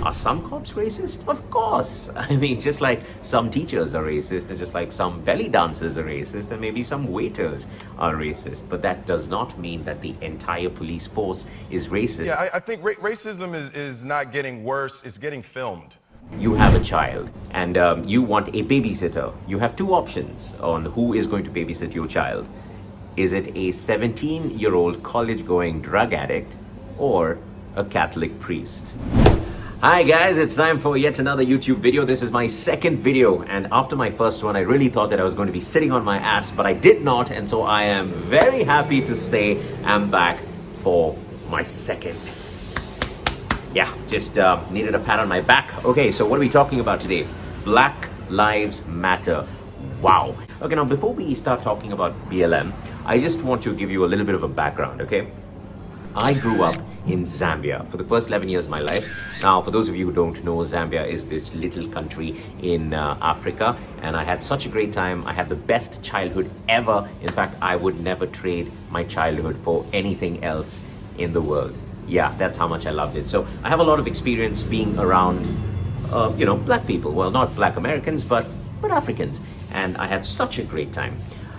Are some cops racist? Of course. I mean, just like some teachers are racist, and just like some belly dancers are racist, and maybe some waiters are racist. But that does not mean that the entire police force is racist. Yeah, I think racism is not getting worse, it's getting filmed. You have a child and you want a babysitter. You have two options on who is going to babysit your child. Is it a 17-year-old college-going drug addict or a Catholic priest? Hi guys, it's time for yet another YouTube video. This is my second video, and after my first one I really thought that I was going to be sitting on my ass, but I did not, and so I am very happy to say I'm back for my second. Yeah, just needed a pat on my back. Okay, so what are we talking about today? Black Lives Matter. Wow. Okay, now before we start talking about BLM, I just want to give you a little bit of a background, okay? I grew up in Zambia for the first 11 years of my life. Now, for those of you who don't know, Zambia is this little country in Africa, and I had such a great time. I had the best childhood ever. In fact, I would never trade my childhood for anything else in the world. Yeah, that's how much I loved it. So I have a lot of experience being around, black people. Well, not black Americans, but Africans. And I had such a great time.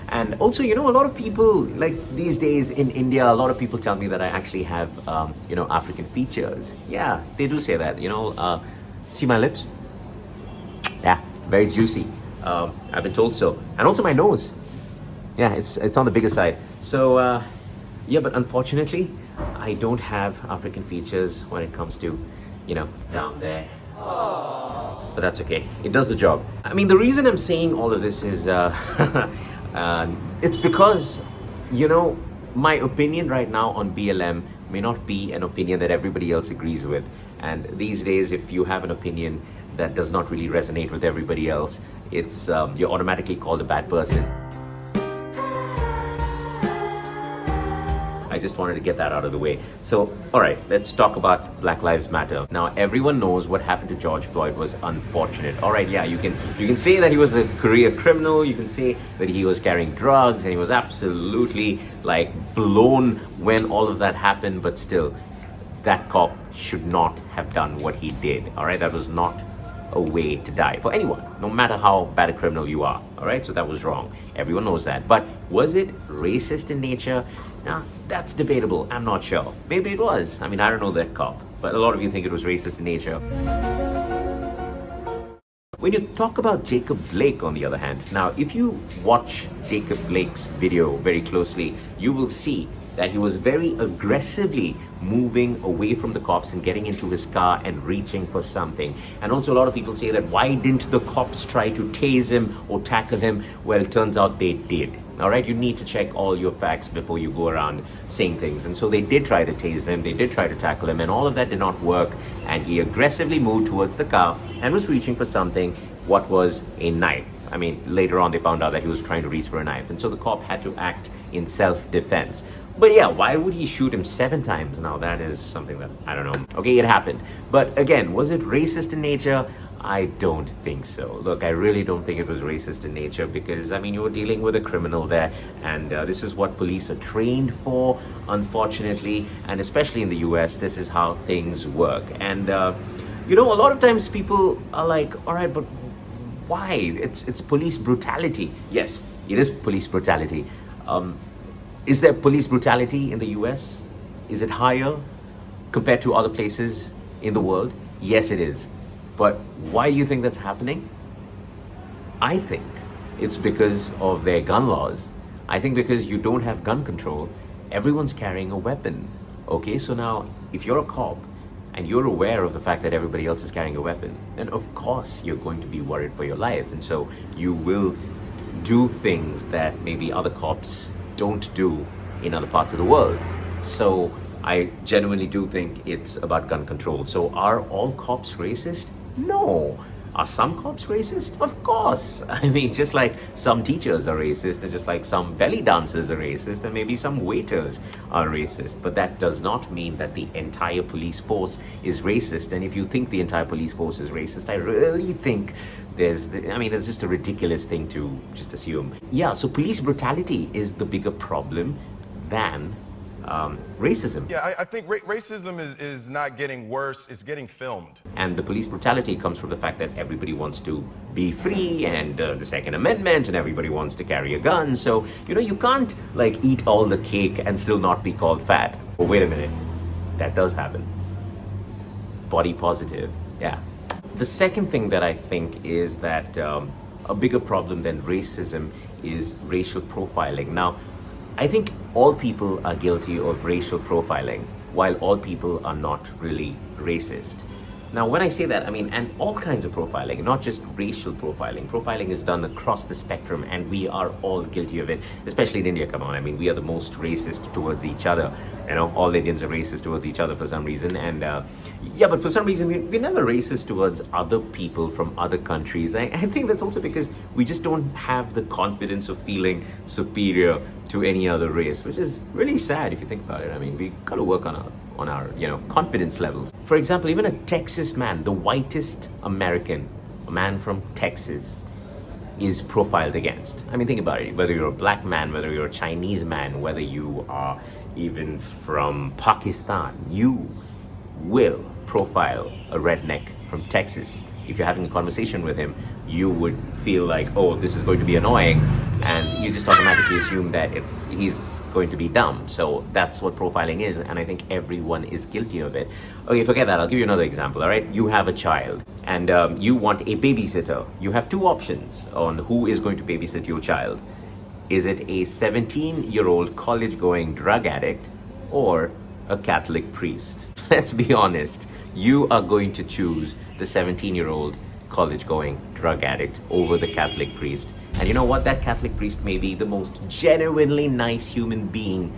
And also, a lot of people, like these days in India, a lot of people tell me that I actually have, African features. Yeah, they do say that, see my lips? Yeah, very juicy. I've been told so. And also my nose. Yeah, it's on the bigger side. So, yeah, but unfortunately, I don't have African features when it comes to, down there. But that's okay. It does the job. I mean, the reason I'm saying all of this is, it's because, my opinion right now on BLM may not be an opinion that everybody else agrees with. And these days, if you have an opinion that does not really resonate with everybody else, it's you're automatically called a bad person. I just wanted to get that out of the way. So, all right, let's talk about Black Lives Matter. Now, everyone knows what happened to George Floyd was unfortunate. All right, yeah, you can say that he was a career criminal. You can say that he was carrying drugs and he was absolutely blown when all of that happened. But still, that cop should not have done what he did. All right, that was not a way to die for anyone, no matter how bad a criminal you are. All right, so that was wrong. Everyone knows that. But was it racist in nature? Now, that's debatable. I'm not sure. Maybe it was. I mean, I don't know that cop, but a lot of you think it was racist in nature. When you talk about Jacob Blake, on the other hand, now, if you watch Jacob Blake's video very closely, you will see that he was very aggressively moving away from the cops and getting into his car and reaching for something. And also a lot of people say that why didn't the cops try to tase him or tackle him? Well, it turns out they did. All right, you need to check all your facts before you go around saying things. And so they did try to tase him, they did try to tackle him, and all of that did not work. And he aggressively moved towards the car and was reaching for something, what was a knife. I mean, later on they found out that he was trying to reach for a knife. And so the cop had to act in self-defense. But yeah, why would he shoot him 7 times? Now that is something that, I don't know. Okay, it happened. But again, was it racist in nature? I don't think so. Look, I really don't think it was racist in nature because, I mean, you were dealing with a criminal there, and this is what police are trained for, unfortunately, and especially in the US, this is how things work. And, a lot of times people are like, all right, but why? It's police brutality. Yes, it is police brutality. Is there police brutality in the US? Is it higher compared to other places in the world? Yes, it is. But why do you think that's happening? I think it's because of their gun laws. I think because you don't have gun control, everyone's carrying a weapon. Okay, so now if you're a cop and you're aware of the fact that everybody else is carrying a weapon, then of course you're going to be worried for your life. And so you will do things that maybe other cops don't do in other parts of the world. So I genuinely do think it's about gun control. So are all cops racist? No. Are some cops racist? Of course. I mean, just like some teachers are racist, and just like some belly dancers are racist, and maybe some waiters are racist. But that does not mean that the entire police force is racist. And if you think the entire police force is racist, I really think it's just a ridiculous thing to just assume. Yeah, so police brutality is the bigger problem than racism. Yeah, I think racism is not getting worse, it's getting filmed. And the police brutality comes from the fact that everybody wants to be free and the Second Amendment and everybody wants to carry a gun. So, you can't like eat all the cake and still not be called fat. Oh, wait a minute. That does happen. Body positive. Yeah. The second thing that I think is that a bigger problem than racism is racial profiling. Now, I think all people are guilty of racial profiling, while all people are not really racist. Now, when I say that, I mean, and all kinds of profiling, not just racial profiling. Profiling is done across the spectrum, and we are all guilty of it, especially in India. Come on, I mean, we are the most racist towards each other. All Indians are racist towards each other for some reason. And yeah, but for some reason, we're never racist towards other people from other countries. I think that's also because we just don't have the confidence of feeling superior to any other race, which is really sad if you think about it. I mean, we got to work on our confidence levels. For example, even a Texas man, the whitest American, a man from Texas, is profiled against. I mean, think about it. Whether you're a black man, whether you're a Chinese man, whether you are even from Pakistan, you will profile a redneck from Texas. If you're having a conversation with him, you would feel like, oh, this is going to be annoying, and you just automatically assume that he's going to be dumb. So that's what profiling is, and I think everyone is guilty of it. Okay, forget that. I'll give you another example, all right? You have a child, and you want a babysitter. You have two options on who is going to babysit your child. Is it a 17-year-old college-going drug addict or a Catholic priest? Let's be honest. You are going to choose the 17-year-old college-going drug addict over the Catholic priest. And you know what? That Catholic priest may be the most genuinely nice human being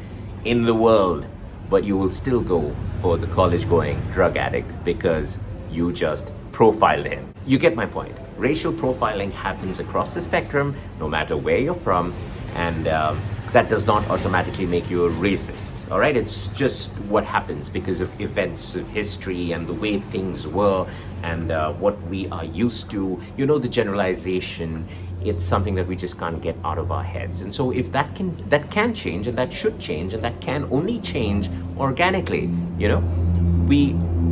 in the world, but you will still go for the college-going drug addict because you just profiled him. You get my point. Racial profiling happens across the spectrum, no matter where you're from, and that does not automatically make you a racist. All right, it's just what happens because of events of history and the way things were and what we are used to. The generalization, it's something that we just can't get out of our heads. And so if that can change, and that should change, and that can only change organically,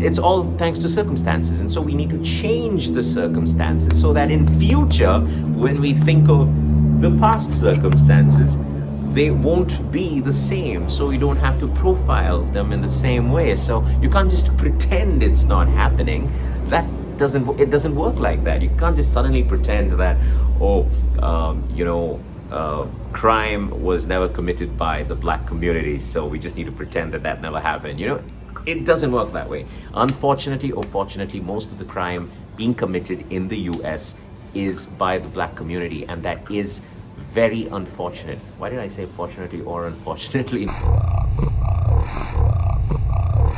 it's all thanks to circumstances. And so we need to change the circumstances so that in future, when we think of the past circumstances, they won't be the same, so you don't have to profile them in the same way. So you can't just pretend it's not happening. It doesn't work like that. You can't just suddenly pretend that, crime was never committed by the black community, so we just need to pretend that never happened. It doesn't work that way. Unfortunately or fortunately, most of the crime being committed in the US is by the black community, and that is very unfortunate. Why did I say fortunately or unfortunately?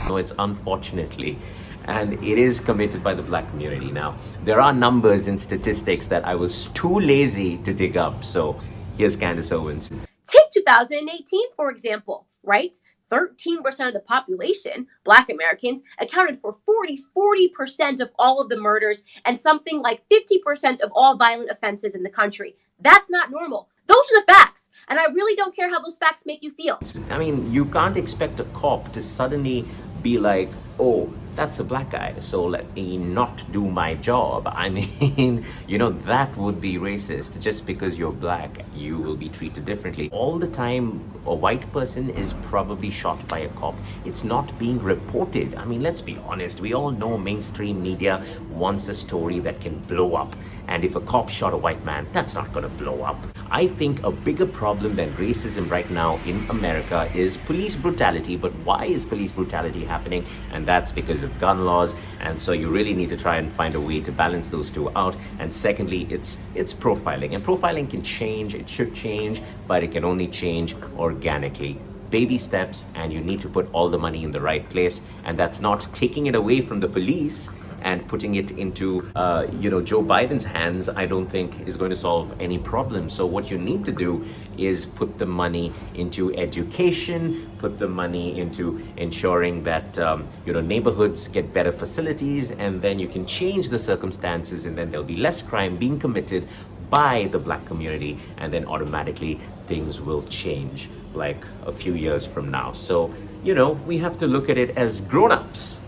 No, it's unfortunately. And it is committed by the black community. Now, there are numbers and statistics that I was too lazy to dig up. So here's Candace Owens. Take 2018, for example, right? 13% of the population, Black Americans, accounted for 40% of all of the murders and something like 50% of all violent offenses in the country. That's not normal. Those are the facts. And I really don't care how those facts make you feel. I mean, you can't expect a cop to suddenly be like, oh, that's a black guy, so let me not do my job. I mean, that would be racist. Just because you're black, you will be treated differently. All the time, a white person is probably shot by a cop. It's not being reported. I mean, let's be honest. We all know mainstream media wants a story that can blow up. And if a cop shot a white man, that's not going to blow up. I think a bigger problem than racism right now in America is police brutality. But why is police brutality happening? And that's because of gun laws. And so you really need to try and find a way to balance those two out. And secondly, it's profiling. And profiling can change. It should change, but it can only change organically. Baby steps, and you need to put all the money in the right place. And that's not taking it away from the police and putting it into, Joe Biden's hands, I don't think is going to solve any problem. So what you need to do is put the money into education, put the money into ensuring that, neighborhoods get better facilities, and then you can change the circumstances, and then there'll be less crime being committed by the black community, and then automatically things will change like a few years from now. So, we have to look at it as grown-ups.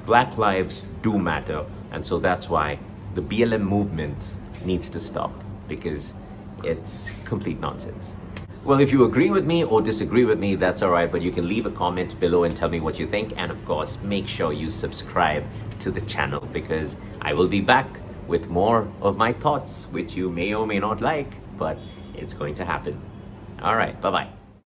Black lives do matter, and so that's why the BLM movement needs to stop, because it's complete nonsense. Well, if you agree with me or disagree with me, that's all right, but you can leave a comment below and tell me what you think. And of course, make sure you subscribe to the channel, because I will be back with more of my thoughts, which you may or may not like, but it's going to happen. All right, bye-bye.